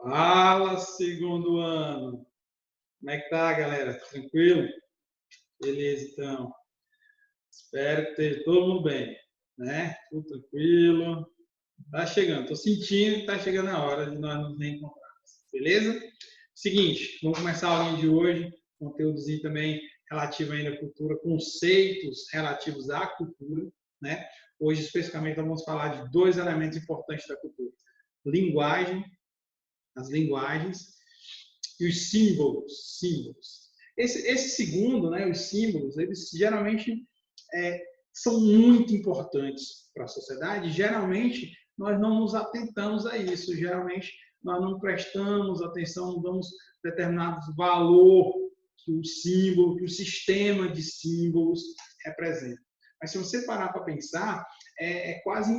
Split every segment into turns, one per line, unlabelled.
Fala, segundo ano. Como é que tá, galera? Tranquilo? Beleza, então. Espero que esteja todo mundo bem, né? Tudo tranquilo. Tá chegando. Tô sentindo que tá chegando a hora de nós nos reencontrarmos. Beleza? Seguinte, vamos começar a aulinha de hoje. Conteúdozinho também relativo ainda à cultura, conceitos relativos à cultura, né? Hoje, especificamente, nós vamos falar de dois elementos importantes da cultura: linguagem, as linguagens, e os símbolos. Esse segundo, né, os símbolos, eles geralmente são muito importantes para a sociedade. Geralmente, nós não nos atentamos a isso. Geralmente, nós não prestamos atenção, não damos determinado valor que o símbolo, que o sistema de símbolos representa. Mas se você parar para pensar, é quase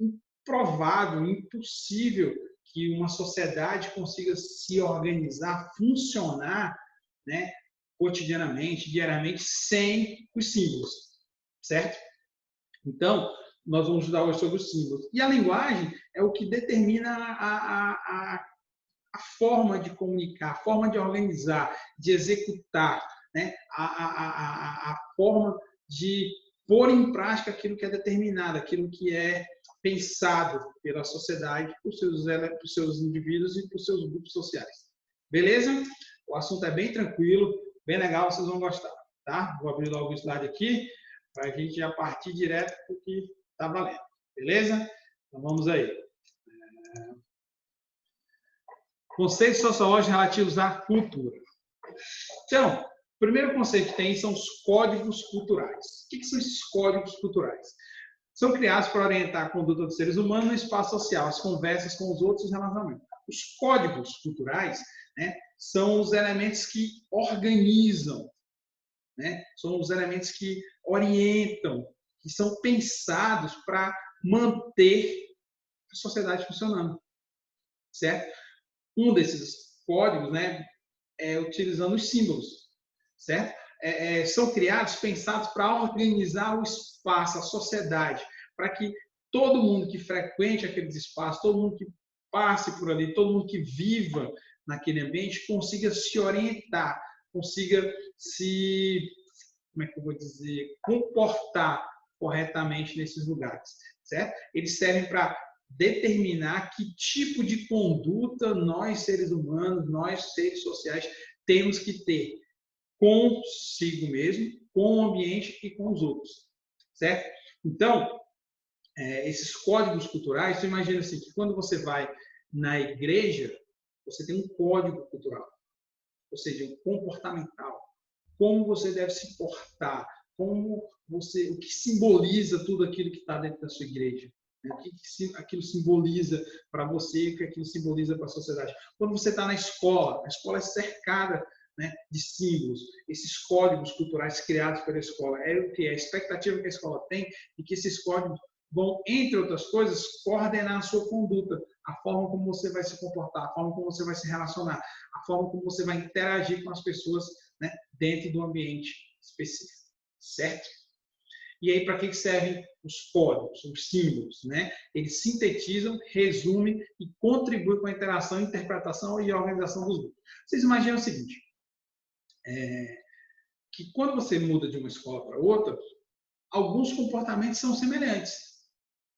improvável, impossível que uma sociedade consiga se organizar, funcionar, né, cotidianamente, diariamente, sem os símbolos, certo? Então, nós vamos estudar hoje sobre os símbolos. E a linguagem é o que determina a forma de comunicar, a forma de organizar, de executar, né, a forma de pôr em prática aquilo que é determinado, aquilo que é pensado pela sociedade, por seus indivíduos e por seus grupos sociais. Beleza? O assunto é bem tranquilo, bem legal, vocês vão gostar. Tá? Vou abrir logo o slide aqui, para a gente já partir direto para o que está valendo. Beleza? Então vamos aí. Conceitos sociológicos relativos à cultura. Então, o primeiro conceito que tem são os códigos culturais. O que são esses códigos culturais? São criados para orientar a conduta dos seres humanos no espaço social, as conversas com os outros e os relacionamentos. Os códigos culturais, né, são os elementos que organizam, né, são os elementos que orientam, que são pensados para manter a sociedade funcionando, certo? Um desses códigos, né, é utilizando os símbolos, certo? São criados, pensados para organizar o espaço, a sociedade, para que todo mundo que frequente aqueles espaços, todo mundo que passe por ali, todo mundo que viva naquele ambiente consiga se orientar, consiga se, como é que eu vou dizer, comportar corretamente nesses lugares, certo? Eles servem para determinar que tipo de conduta nós, seres humanos, nós, seres sociais, temos que ter consigo mesmo, com o ambiente e com os outros, certo? Então, esses códigos culturais, você imagina assim, que quando você vai na igreja, você tem um código cultural, ou seja, um comportamental, como você deve se portar, o que simboliza tudo aquilo que está dentro da sua igreja, né? O que aquilo simboliza para você, o que aquilo simboliza para a sociedade. Quando você está na escola, a escola é cercada, né, de símbolos, esses códigos culturais criados pela escola. É o que é a expectativa que a escola tem e que esses códigos vão, entre outras coisas, coordenar a sua conduta, a forma como você vai se comportar, a forma como você vai se relacionar, a forma como você vai interagir com as pessoas, né, dentro do ambiente específico, certo? E aí, para que servem os códigos, os símbolos, né? Eles sintetizam, resumem e contribuem com a interação, interpretação e organização dos grupos. Vocês imaginam o seguinte, que quando você muda de uma escola para outra, alguns comportamentos são semelhantes.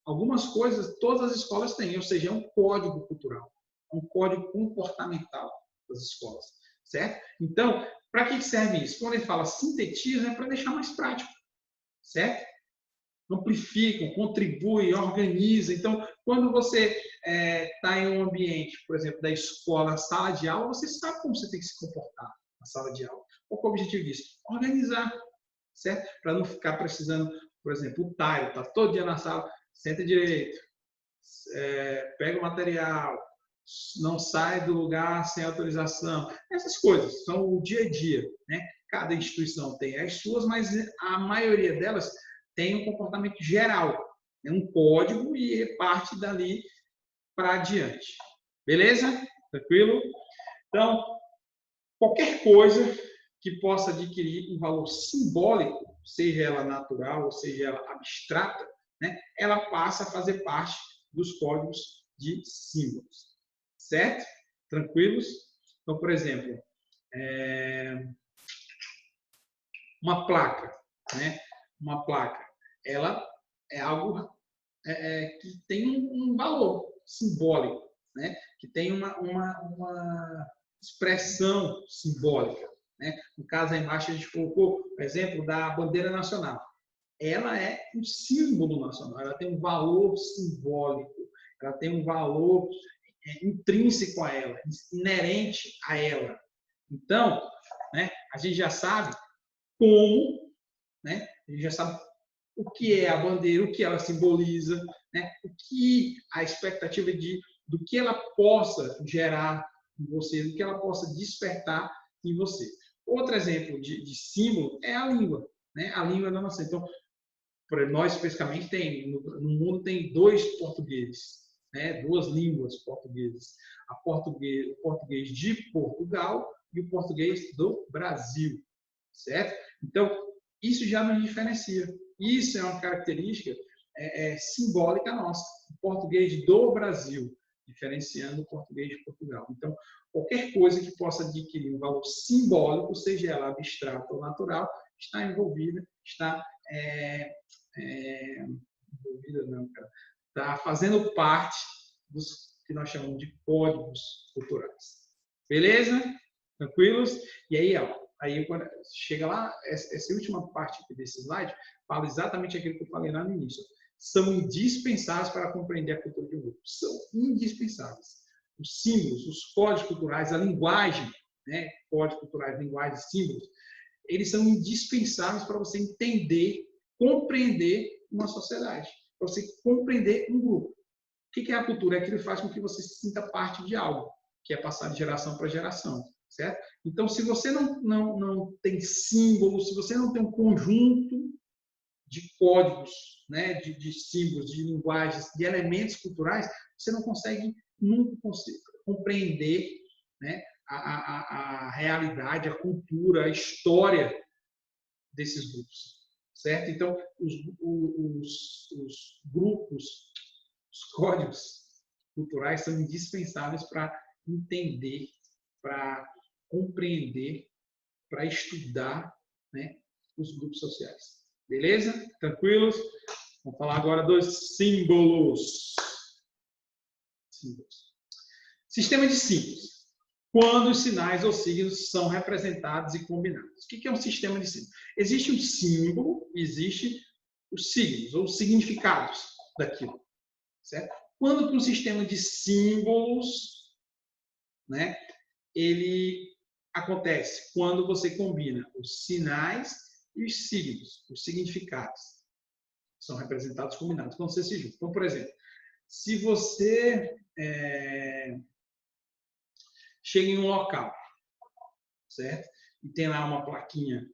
Algumas coisas todas as escolas têm, ou seja, é um código cultural, um código comportamental das escolas, certo? Então, para que serve isso? Quando ele fala sintetiza, é para deixar mais prático, certo? Amplificam, contribuem, organizam. Então, quando você está em um ambiente, por exemplo, da escola, sala de aula, você sabe como você tem que se comportar na sala de aula. Qual é o objetivo disso? Organizar, certo? Para não ficar precisando, por exemplo, o Taio está todo dia na sala, senta direito, pega o material, não sai do lugar sem autorização. Essas coisas são o dia a dia, né? Cada instituição tem as suas, mas a maioria delas tem um comportamento geral, é um código e parte dali para adiante. Beleza? Tranquilo? Então, qualquer coisa que possa adquirir um valor simbólico, seja ela natural ou seja ela abstrata, né, ela passa a fazer parte dos códigos de símbolos. Certo? Tranquilos? Então, por exemplo, uma placa, né? Uma placa, ela é algo que tem um valor simbólico, né? Que tem uma expressão simbólica, né? No caso, aí embaixo a gente colocou o exemplo da bandeira nacional. Ela é um símbolo nacional, ela tem um valor simbólico, ela tem um valor intrínseco a ela, inerente a ela. Então, né, a gente já sabe como, né, a gente já sabe o que é a bandeira, o que ela simboliza, né, o que a expectativa do que ela possa gerar em você, do que ela possa despertar em você. Outro exemplo de símbolo é a língua, né, a língua da nossa. Então, nós especificamente no mundo tem dois portugueses, né? Duas línguas portuguesas, o português de Portugal e o português do Brasil, certo? Então isso já nos diferencia. Isso é uma característica simbólica nossa, o português do Brasil diferenciando o português de Portugal. Então qualquer coisa que possa adquirir um valor simbólico, seja ela abstrata ou natural, está envolvida, está envolvida não, cara. Está fazendo parte dos que nós chamamos de códigos culturais. Beleza? Tranquilos? E aí, aí quando chega lá, essa última parte aqui desse slide fala exatamente aquilo que eu falei lá no início. São indispensáveis para compreender a cultura de um grupo. São indispensáveis. Os símbolos, os códigos culturais, a linguagem, né? Códigos culturais, linguagem, símbolos, eles são indispensáveis para você entender, compreender uma sociedade, para você compreender um grupo. O que é a cultura? É aquilo que faz com que você se sinta parte de algo, que é passar de geração para geração, certo? Então, se você não tem símbolos, se você não tem um conjunto de códigos, né, de símbolos, de linguagens, de elementos culturais, você não consegue nunca compreender, né, a realidade, a cultura, a história desses grupos, certo? Então, os grupos, os códigos culturais são indispensáveis para entender, para compreender, para estudar, né, os grupos sociais. Beleza? Tranquilos? Vamos falar agora dos símbolos. Sistema de símbolos. Quando os sinais ou signos são representados e combinados. O que é um sistema de símbolos? Existe um símbolo, existe os signos, ou os significados daquilo. Certo? Quando que um sistema de símbolos, né, ele acontece? Quando você combina os sinais e os signos, os significados. São representados combinados, quando você se junta. Então, por exemplo, se você chega em um local, certo? E tem lá uma plaquinha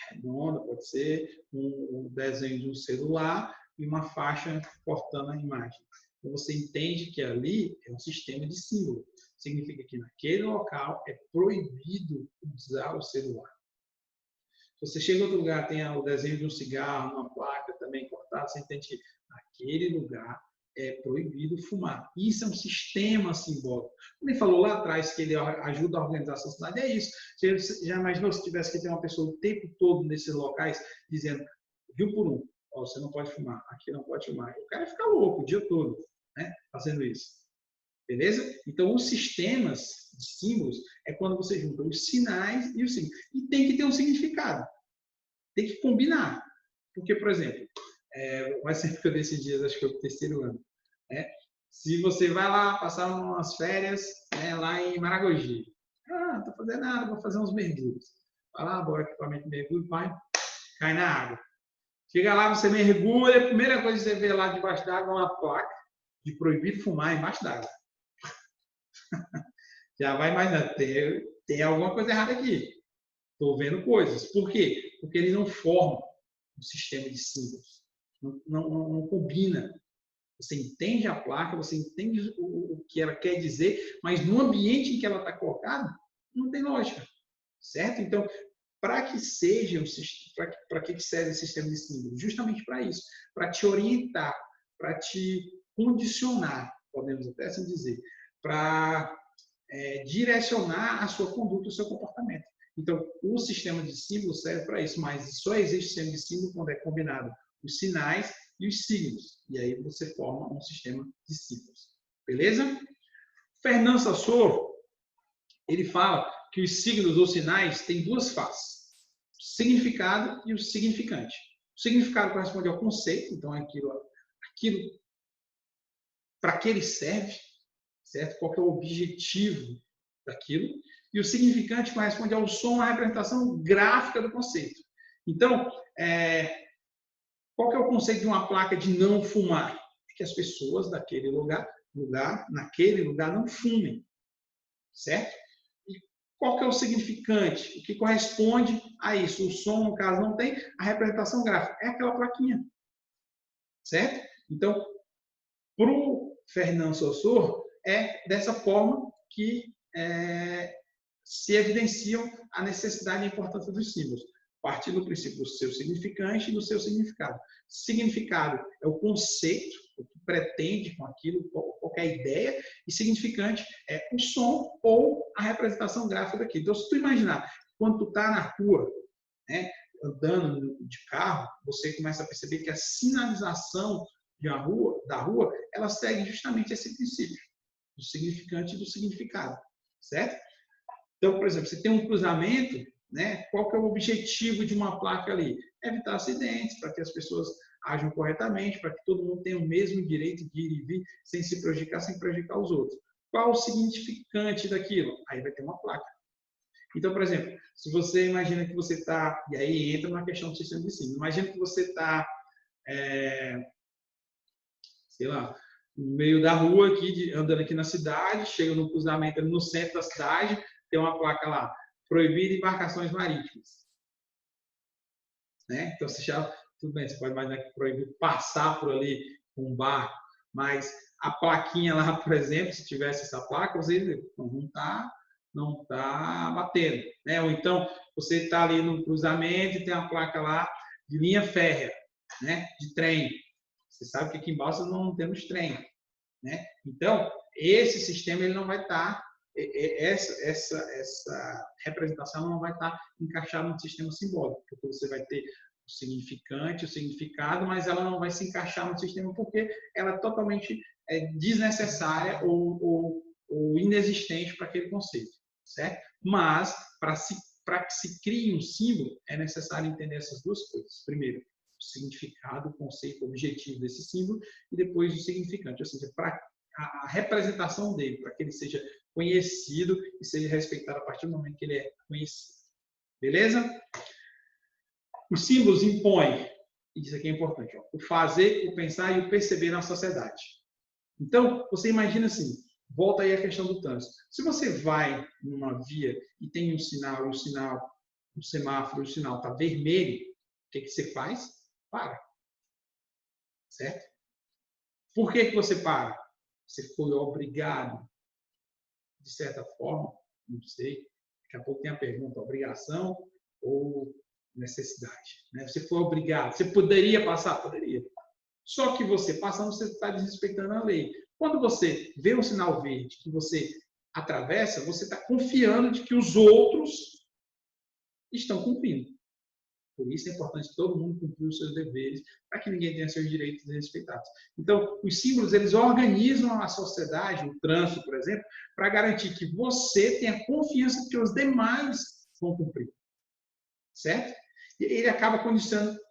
redonda, pode ser, um desenho de um celular e uma faixa cortando a imagem. Então, você entende que ali é um sistema de símbolo. Significa que naquele local é proibido usar o celular. Se você chega em outro lugar, tem o desenho de um cigarro, uma placa também cortada, você entende que naquele lugar é proibido fumar. Isso é um sistema simbólico. Como ele falou lá atrás que ele ajuda a organizar a sociedade, é isso. Você já imaginou se tivesse que ter uma pessoa o tempo todo nesses locais dizendo, viu por um, ó, você não pode fumar, aqui não pode fumar. O cara fica louco o dia todo, né, fazendo isso. Beleza? Então, os sistemas de símbolos é quando você junta os sinais e os símbolos. E tem que ter um significado. Tem que combinar. Porque, por exemplo, o exemplo que eu dei esses dias, acho que é o terceiro ano. Né? Se você vai lá passar umas férias, né, lá em Maragogi. Não estou fazendo nada, vou fazer uns mergulhos. Vai lá, bora equipamento de mergulho, vai, cai na água. Chega lá, você mergulha, a primeira coisa que você vê lá debaixo d'água é uma placa de proibir fumar embaixo d'água. Já vai imaginando, tem alguma coisa errada aqui. Estou vendo coisas. Por quê? Porque eles não formam um sistema de símbolos. Não combina. Você entende a placa, você entende o que ela quer dizer, mas no ambiente em que ela está colocada, não tem lógica. Certo? Então, para que seja para que serve o sistema de símbolos? Justamente para isso. Para te orientar, para te condicionar, podemos até assim dizer, direcionar a sua conduta, o seu comportamento. Então, o sistema de símbolos serve para isso, mas só existe sistema de símbolo quando é combinado os sinais e os signos. E aí você forma um sistema de símbolos. Beleza? Fernando Saussure, ele fala que os signos ou sinais têm duas faces. O significado e o significante. O significado corresponde ao conceito, então é aquilo para que ele serve, certo? Qual que é o objetivo daquilo. E o significante corresponde ao som, à representação gráfica do conceito. Então, qual que é o conceito de uma placa de não fumar? É que as pessoas daquele naquele lugar não fumem, certo? E qual que é o significante? O que corresponde a isso? O som, no caso, não tem, a representação gráfica é aquela plaquinha, certo? Então, para o Fernando Saussure, é dessa forma que se evidenciam a necessidade e a importância dos símbolos, a partir do princípio do seu significante e do seu significado. Significado é o conceito, o que pretende com aquilo, qualquer ideia, e significante é o som ou a representação gráfica daquilo. Então, se tu imaginar, quando tu está na rua, né, andando de carro, você começa a perceber que a sinalização da rua, ela segue justamente esse princípio, do significante e do significado, certo? Então, por exemplo, você tem um cruzamento, né? Qual que é o objetivo de uma placa ali? Evitar acidentes, para que as pessoas ajam corretamente, para que todo mundo tenha o mesmo direito de ir e vir, sem se prejudicar, sem prejudicar os outros. Qual o significante daquilo? Aí vai ter uma placa. Então, por exemplo, se você imagina que você está, e aí entra na questão do sistema de ensino, imagina que você está, sei lá, no meio da rua, andando aqui na cidade, chega no cruzamento ali no centro da cidade, tem uma placa lá, proibida embarcações marítimas. Né? Então, tudo bem, você pode imaginar que é proibido passar por ali com um barco, mas a plaquinha lá, por exemplo, se tivesse essa placa, você não tá batendo. Né? Ou então, você está ali no cruzamento e tem uma placa lá de linha férrea, né? De trem. Você sabe que aqui em Balsas não temos trem. Né? Então, esse sistema ele não vai estar, essa representação não vai estar encaixada no sistema simbólico, porque você vai ter o significante, o significado, mas ela não vai se encaixar no sistema porque ela é totalmente desnecessária ou inexistente para aquele conceito, certo? Mas, para que se crie um símbolo, é necessário entender essas duas coisas. Primeiro, o significado, o conceito, o objetivo desse símbolo, e depois o significante, ou seja, para a representação dele, para que ele seja conhecido e seja respeitado a partir do momento que ele é conhecido. Beleza? Os símbolos impõem, e isso aqui é importante, o fazer, o pensar e o perceber na sociedade. Então, você imagina assim, volta aí a questão do trânsito. Se você vai numa via e tem um sinal, um semáforo, o sinal está vermelho, o que você faz? Para. Certo? Por que você para? Você foi obrigado, de certa forma, não sei, daqui a pouco tem a pergunta, obrigação ou necessidade. Né? Você foi obrigado, você poderia passar? Poderia. Só que você passando, você está desrespeitando a lei. Quando você vê um sinal verde que você atravessa, você está confiando de que os outros estão cumprindo. Por isso é importante todo mundo cumprir os seus deveres, para que ninguém tenha seus direitos desrespeitados. Então, os símbolos, eles organizam a sociedade, o trânsito, por exemplo, para garantir que você tenha confiança de que os demais vão cumprir. Certo? E ele acaba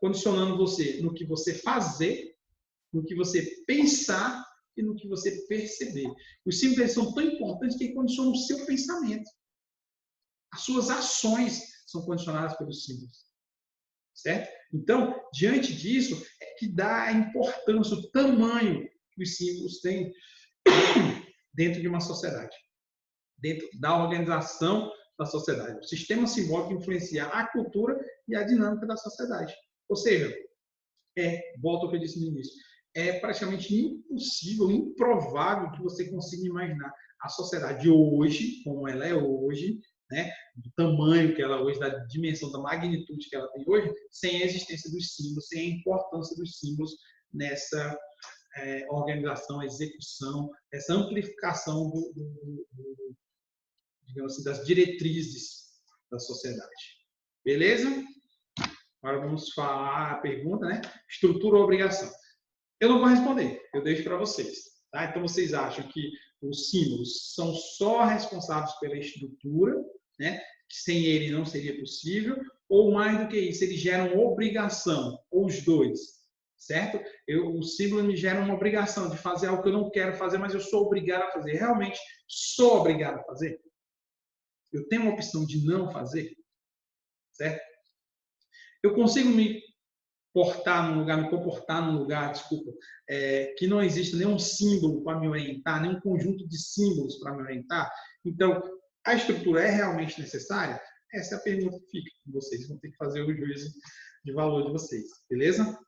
condicionando você no que você fazer, no que você pensar e no que você perceber. Os símbolos são tão importantes que eles condicionam o seu pensamento. As suas ações são condicionadas pelos símbolos. Certo? Então, diante disso, é que dá a importância, o tamanho que os símbolos têm dentro de uma sociedade, dentro da organização da sociedade. O sistema simbólico influencia a cultura e a dinâmica da sociedade. Ou seja, volta ao que eu disse no início, é praticamente impossível, improvável que você consiga imaginar a sociedade hoje, como ela é hoje, né, do tamanho que ela hoje, da dimensão, da magnitude que ela tem hoje, sem a existência dos símbolos, sem a importância dos símbolos nessa organização, execução, essa amplificação digamos assim, das diretrizes da sociedade. Beleza? Agora vamos falar a pergunta, né? Estrutura ou obrigação? Eu não vou responder, eu deixo para vocês. Tá? Então, vocês acham que os símbolos são só responsáveis pela estrutura, né? Que sem ele não seria possível, ou mais do que isso, eles geram obrigação, ou os dois, certo? O símbolo me gera uma obrigação de fazer algo que eu não quero fazer, mas eu sou obrigado a fazer. Realmente sou obrigado a fazer? Eu tenho uma opção de não fazer, certo? Eu consigo me comportar num lugar, desculpa, que não existe nenhum símbolo para me orientar, nenhum conjunto de símbolos para me orientar. Então, a estrutura é realmente necessária? Essa é a pergunta que fica com vocês. Vão ter que fazer o juízo de valor de vocês, beleza?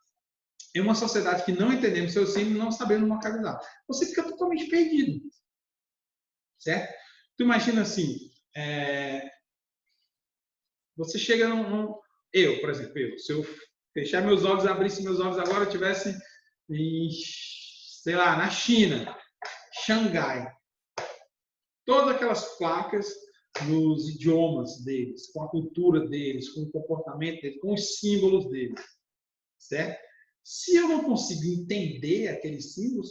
Em uma sociedade que não entendemos seus símbolos, não sabemos localizar, você fica totalmente perdido, certo? Tu imagina assim, você chega eu, por exemplo, se eu fechar meus olhos, abrisse meus olhos agora, eu estivesse em, sei lá, na China, Xangai. Todas aquelas placas nos idiomas deles, com a cultura deles, com o comportamento deles, com os símbolos deles, certo? Se eu não consigo entender aqueles símbolos,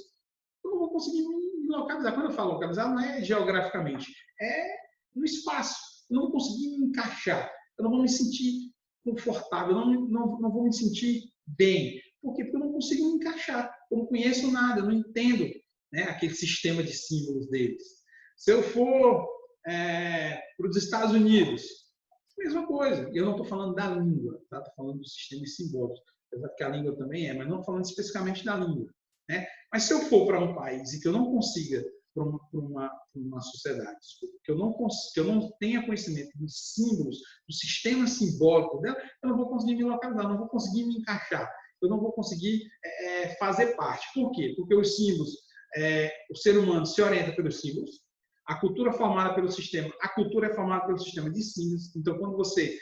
eu não vou conseguir me localizar. Quando eu falo localizar, não é geograficamente, é no espaço. Eu não vou conseguir me encaixar. Eu não vou me sentir confortável, não vou me sentir bem. Por quê? Porque eu não consigo me encaixar. Eu não conheço nada, eu não entendo, né, aquele sistema de símbolos deles. Se eu for para os Estados Unidos, mesma coisa. Eu não estou falando da língua, tá? Estou falando do sistema de simbólicos. Apesar que a língua também mas não falando especificamente da língua, né? Mas se eu for para um país e que eu não consiga, para uma sociedade, que eu não tenha conhecimento dos símbolos, do sistema simbólico dela, eu não vou conseguir me localizar, não vou conseguir me encaixar, eu não vou conseguir fazer parte. Por quê? Porque os símbolos, o ser humano se orienta pelos símbolos, a cultura é formada pelo sistema, a cultura é formada pelo sistema de símbolos. Então, quando você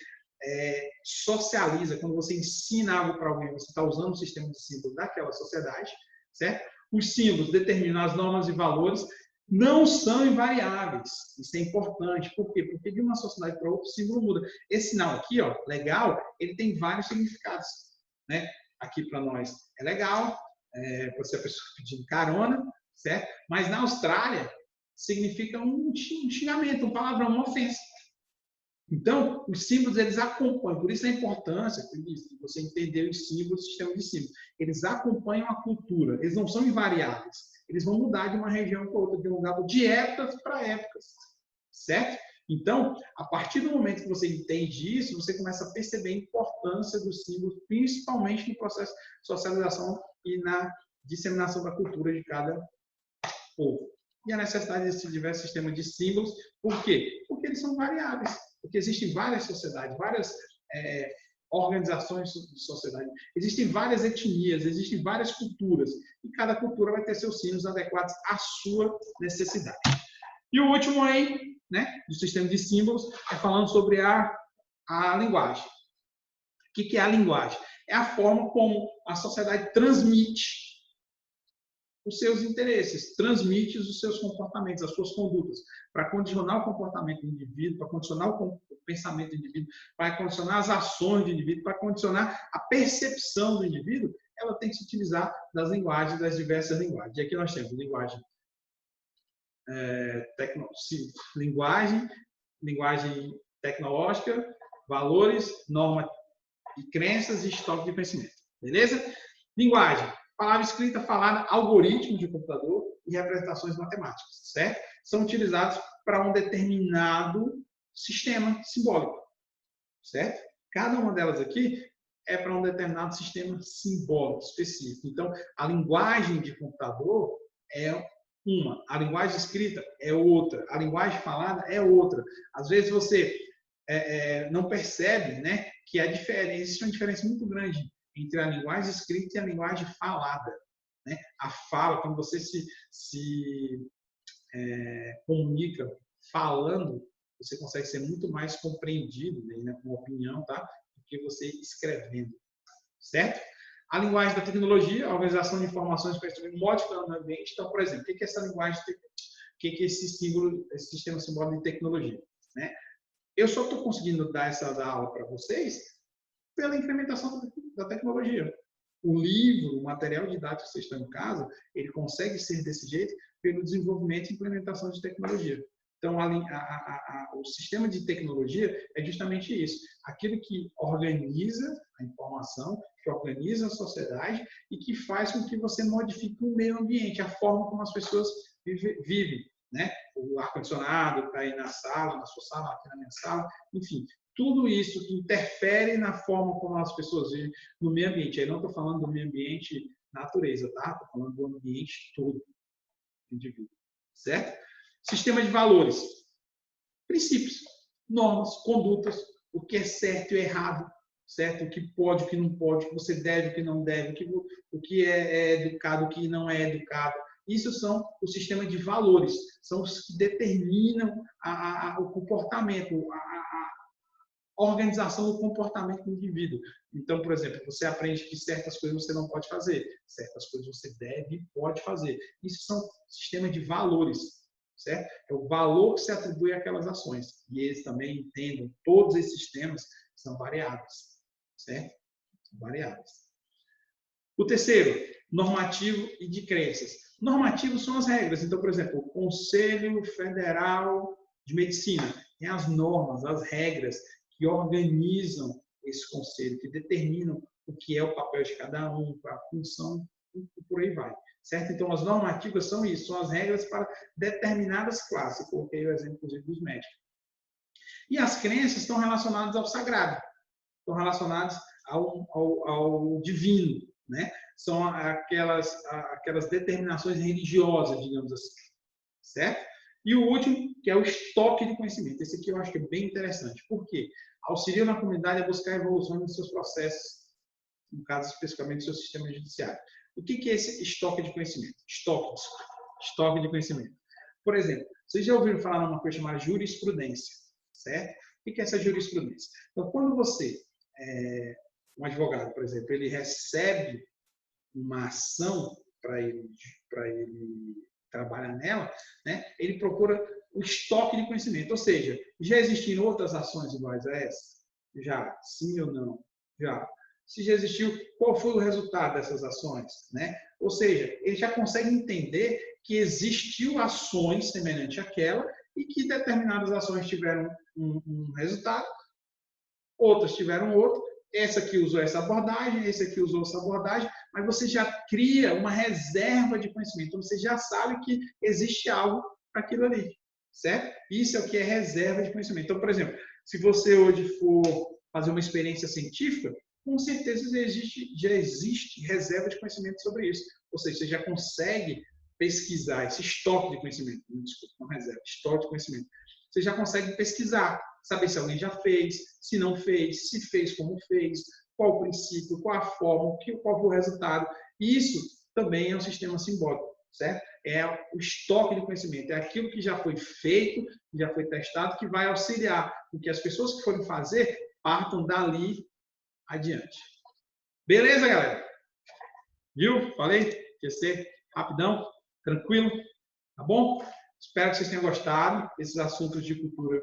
socializa, quando você ensina algo para alguém, você está usando o sistema de símbolos daquela sociedade, certo? Os símbolos determinam as normas e valores, não são invariáveis. Isso é importante. Por quê? Porque de uma sociedade para outra o símbolo muda. Esse sinal aqui, ó, legal, ele tem vários significados, né? Aqui para nós é legal, pode ser a pessoa pedindo carona, certo? Mas na Austrália significa um xingamento, uma palavra, uma ofensa. Então, os símbolos, eles acompanham, por isso a importância de você entender os símbolos, o sistema de símbolos. Eles acompanham a cultura, eles não são invariáveis. Eles vão mudar de uma região para outra, de um lugar, de épocas para épocas, certo? Então, a partir do momento que você entende isso, você começa a perceber a importância dos símbolos, principalmente no processo de socialização e na disseminação da cultura de cada povo. E a necessidade desse diverso sistema de símbolos, por quê? Porque eles são variáveis. Porque existem várias sociedades, várias organizações de sociedade, existem várias etnias, existem várias culturas, e cada cultura vai ter seus símbolos adequados à sua necessidade. E o último aí, né, do sistema de símbolos, é falando sobre a linguagem. O que é a linguagem? É a forma como a sociedade transmite os seus interesses, transmite os seus comportamentos, as suas condutas, para condicionar o comportamento do indivíduo, para condicionar o pensamento do indivíduo, para condicionar as ações do indivíduo, para condicionar a percepção do indivíduo, ela tem que se utilizar das linguagens, das diversas linguagens. E aqui nós temos linguagem tecnológica, valores, norma e crenças e estoque de conhecimento. Beleza? Linguagem. Palavra escrita, falada, algoritmos de computador e representações matemáticas, certo? São utilizados para um determinado sistema simbólico, certo? Cada uma delas aqui é para um determinado sistema simbólico específico. Então, a linguagem de computador é uma, a linguagem escrita é outra, a linguagem falada é outra. Às vezes você não percebe, né, que existe uma diferença muito grande entre a linguagem escrita e a linguagem falada, né? A fala, quando você se comunica falando, você consegue ser muito mais compreendido, né, com opinião, tá? Do que você escrevendo, certo? A linguagem da tecnologia, a organização de informações para instruir modificando o ambiente. Então, por exemplo, o que é essa linguagem, o que é esse símbolo, esse sistema simbólico de tecnologia? Né? Eu só estou conseguindo dar essa aula para vocês pela implementação da tecnologia. O livro, o material didático que vocês estão em casa, ele consegue ser desse jeito pelo desenvolvimento e implementação de tecnologia. Então, o sistema de tecnologia é justamente isso. Aquilo que organiza a informação, que organiza a sociedade e que faz com que você modifique o meio ambiente, a forma como as pessoas vivem. Né? O ar-condicionado que está aí na sala, na sua sala, aqui na minha sala, enfim. Tudo isso que interfere na forma como as pessoas vivem no meio ambiente. Aí não estou falando do meio ambiente natureza, tá? Estou falando do ambiente todo, indivíduo. Certo? Sistema de valores. Princípios, normas, condutas, o que é certo e errado, certo? O que pode, o que não pode, o que você deve, o que não deve, o que é educado, o que não é educado. Isso são o sistema de valores, são os que determinam o comportamento, a organização do comportamento do indivíduo. Então, por exemplo, você aprende que certas coisas você não pode fazer, certas coisas você deve e pode fazer. Isso são sistemas de valores. Certo? É o valor que se atribui àquelas ações. E eles também entendem, todos esses sistemas são variáveis. Certo? São variáveis. O terceiro, normativo e de crenças. Normativos são as regras. Então, por exemplo, o Conselho Federal de Medicina tem as normas, as regras que organizam esse conselho, que determinam o que é o papel de cada um, a função, e por aí vai. Certo? Então, as normativas são isso, são as regras para determinadas classes. Eu coloquei o exemplo, inclusive, dos médicos. E as crenças estão relacionadas ao sagrado, estão relacionadas ao divino. Né? São aquelas determinações religiosas, digamos assim. Certo? E o último, que é o estoque de conhecimento. Esse aqui eu acho que é bem interessante. Por quê? Auxilia na comunidade a buscar evolução nos seus processos, no caso especificamente do seu sistema judiciário. O que é esse estoque de conhecimento? Estoque de conhecimento. Por exemplo, vocês já ouviram falar numa coisa chamada jurisprudência, certo? O que é essa jurisprudência? Então, quando você, um advogado, por exemplo, ele recebe uma ação para ele trabalhar nela, né? Ele procura o estoque de conhecimento. Ou seja, já existiram outras ações iguais a essa? Já. Sim ou não? Já. Se já existiu, qual foi o resultado dessas ações? Né? Ou seja, ele já consegue entender que existiu ações semelhantes àquela e que determinadas ações tiveram um resultado, outras tiveram outro, essa aqui usou essa abordagem, esse aqui usou essa abordagem, mas você já cria uma reserva de conhecimento, então você já sabe que existe algo para aquilo ali, certo? Isso é o que é reserva de conhecimento. Então, por exemplo, se você hoje for fazer uma experiência científica, com certeza já existe reserva de conhecimento sobre isso. Ou seja, você já consegue pesquisar esse estoque de conhecimento. Desculpa, não reserva, estoque de conhecimento. Você já consegue pesquisar, saber se alguém já fez, se não fez, se fez, como fez, qual o princípio, qual a forma, qual foi o resultado. Isso também é um sistema simbólico, certo? É o estoque de conhecimento, é aquilo que já foi feito, que já foi testado, que vai auxiliar com que as pessoas que forem fazer partam dali adiante. Beleza, galera? Viu? Falei? Quer ser rapidão, tranquilo, tá bom? Espero que vocês tenham gostado. Esses assuntos de cultura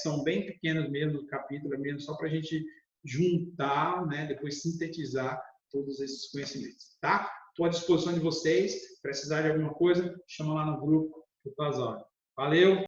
são bem pequenos mesmo, do capítulo, mesmo só para a gente juntar, né? Depois sintetizar todos esses conhecimentos, tá? Estou à disposição de vocês. Precisar de alguma coisa, chama lá no grupo. Valeu!